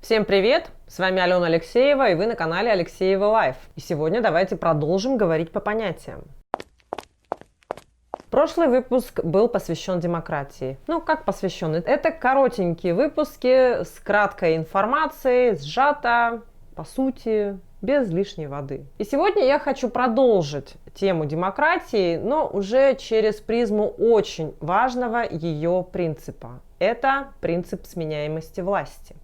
Всем привет! С вами Алена Алексеева, и вы на канале Алексеева Лайф. И сегодня давайте продолжим говорить по понятиям. Прошлый выпуск был посвящен демократии. Ну, как посвящен? Это коротенькие выпуски с краткой информацией, сжато, по сути, без лишней воды. И сегодня я хочу продолжить тему демократии, но уже через призму очень важного ее принципа. Это принцип сменяемости власти.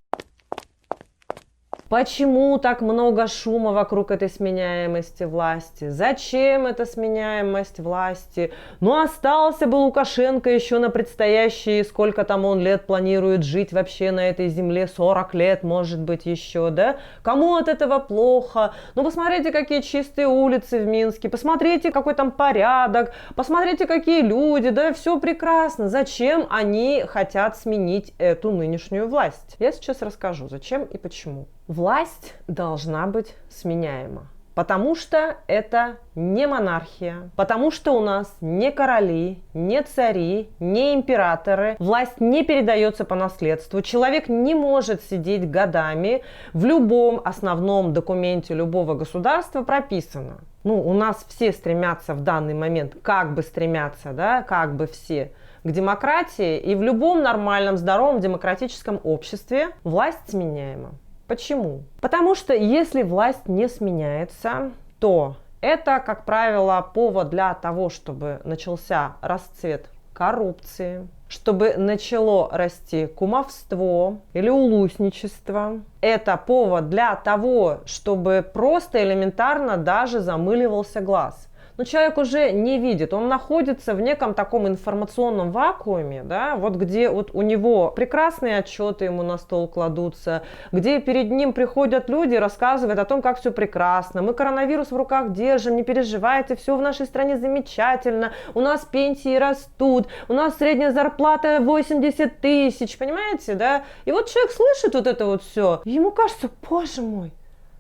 Почему так много шума вокруг этой сменяемости власти? Зачем эта сменяемость власти? Ну, остался бы Лукашенко еще на предстоящие, сколько там он лет планирует жить вообще на этой земле, 40 лет, может быть, еще, да? Кому от этого плохо? Ну, посмотрите, какие чистые улицы в Минске, посмотрите, какой там порядок, посмотрите, какие люди, да, все прекрасно. Зачем они хотят сменить эту нынешнюю власть? Я сейчас расскажу, зачем и почему. Власть должна быть сменяема, потому что это не монархия, потому что у нас не короли, не цари, не императоры. Власть не передается по наследству. Человек не может сидеть годами. В любом основном документе любого государства прописано. Ну, у нас все стремятся в данный момент, как бы стремятся, да, как бы все, к демократии. И в любом нормальном, здоровом демократическом обществе власть сменяема. Почему? Потому что если власть не сменяется, то это, как правило, повод для того, чтобы начался расцвет коррупции, чтобы начало расти кумовство или улусничество. Это повод для того, чтобы просто элементарно даже замыливался глаз. Но человек уже не видит, он находится в неком таком информационном вакууме, да, вот где вот у него прекрасные отчеты ему на стол кладутся, где перед ним приходят люди и рассказывают о том, как все прекрасно, мы коронавирус в руках держим, не переживайте, все в нашей стране замечательно, у нас пенсии растут, у нас средняя зарплата 80 тысяч, понимаете, да, и вот человек слышит вот это вот все, и ему кажется, боже мой,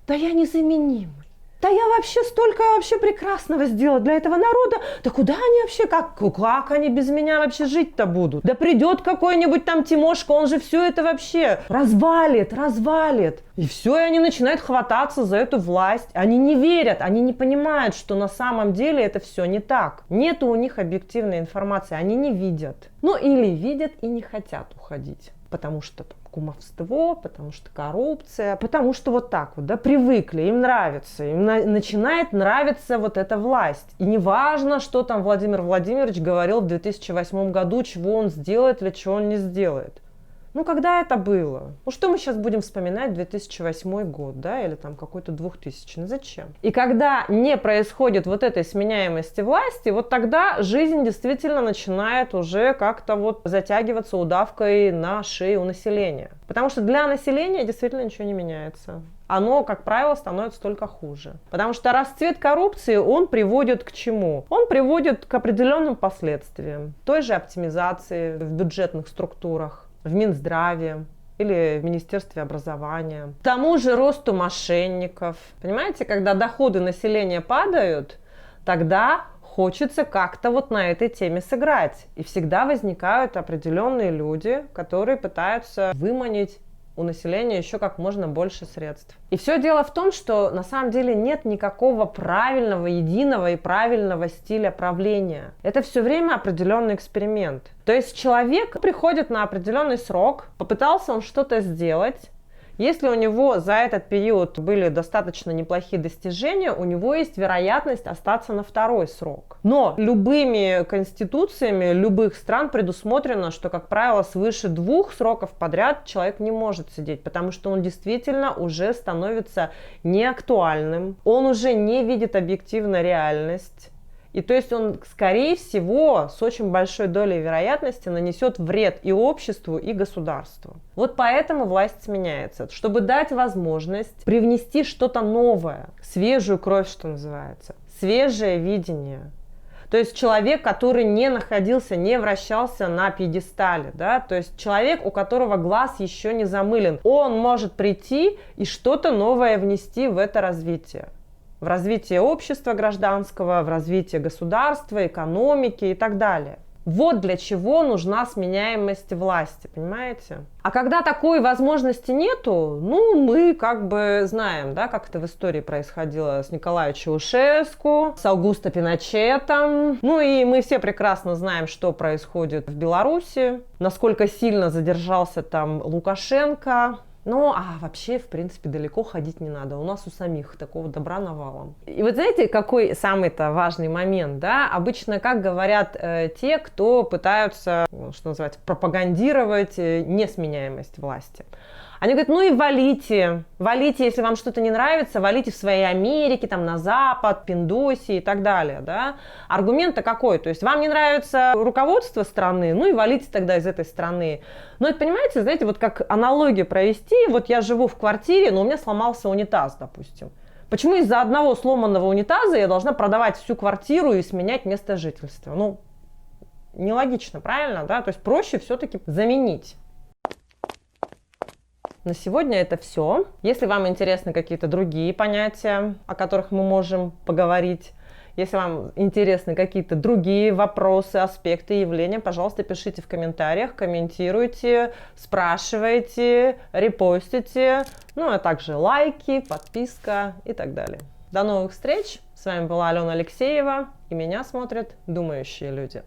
да я незаменимый. Да я вообще столько вообще прекрасного сделала для этого народа. Да куда они вообще, как они без меня вообще жить-то будут? Да придет какой-нибудь там Тимошка, он же все это вообще развалит. И все, и они начинают хвататься за эту власть. Они не верят, они не понимают, что на самом деле это все не так. Нету у них объективной информации, они не видят. Ну или видят и не хотят уходить. Потому что там кумовство, потому что коррупция, потому что вот так вот, да, привыкли, им нравится, им начинает нравиться вот эта власть. И неважно, что там Владимир Владимирович говорил в 2008 году, чего он сделает или чего он не сделает. Ну, когда это было? Ну, что мы сейчас будем вспоминать 2008 год, да, или там какой-то 2000? Зачем? И когда не происходит вот этой сменяемости власти, вот тогда жизнь действительно начинает уже как-то вот затягиваться удавкой на шее у населения. Потому что для населения действительно ничего не меняется. Оно, как правило, становится только хуже. Потому что расцвет коррупции, он приводит к чему? Он приводит к определенным последствиям. Той же оптимизации в бюджетных структурах, в Минздраве или в Министерстве образования. К тому же росту мошенников. Понимаете, когда доходы населения падают, тогда хочется как-то вот на этой теме сыграть. И всегда возникают определенные люди, которые пытаются выманить у населения еще как можно больше средств. И все дело в том, что на самом деле нет никакого правильного, единого и правильного стиля правления. Это все время определенный эксперимент. То есть человек приходит на определенный срок, попытался он что-то сделать. Если у него за этот период были достаточно неплохие достижения, у него есть вероятность остаться на второй срок. Но любыми конституциями любых стран предусмотрено, что, как правило, свыше 2 сроков подряд человек не может сидеть, потому что он действительно уже становится неактуальным, он уже не видит объективно реальность. И то есть он, скорее всего, с очень большой долей вероятности нанесет вред и обществу, и государству. Вот поэтому власть сменяется, чтобы дать возможность привнести что-то новое, свежую кровь, что называется, свежее видение. То есть человек, который не находился, не вращался на пьедестале, да, то есть человек, у которого глаз еще не замылен, он может прийти и что-то новое внести в это развитие. В развитие общества гражданского, в развитие государства, экономики и так далее. Вот для чего нужна сменяемость власти, понимаете? А когда такой возможности нету, ну, мы как бы знаем, да, как это в истории происходило с Николаем Чаушеску, с Аугусто Пиночетом. Ну и мы все прекрасно знаем, что происходит в Беларуси, насколько сильно задержался там Лукашенко. Ну, а вообще, в принципе, далеко ходить не надо. У нас у самих такого добра навалом. И вот знаете, какой самый-то важный момент, да? Обычно, как говорят те, кто пытаются, что называется, пропагандировать несменяемость власти. Они говорят, ну и валите, если вам что-то не нравится, валите в своей Америке, там на Запад, Пиндосии и так далее, да. Аргумент-то какой? То есть вам не нравится руководство страны, ну и валите тогда из этой страны. Но это, понимаете, знаете, вот как аналогию провести, вот я живу в квартире, но у меня сломался унитаз, допустим. Почему из-за одного сломанного унитаза я должна продавать всю квартиру и сменять место жительства? Ну, нелогично, правильно, да? То есть проще все-таки заменить. На сегодня это все. Если вам интересны какие-то другие понятия, о которых мы можем поговорить, если вам интересны какие-то другие вопросы, аспекты, явления, пожалуйста, пишите в комментариях, комментируйте, спрашивайте, репостите, ну а также лайки, подписка и так далее. До новых встреч! С вами была Алена Алексеева, и меня смотрят думающие люди.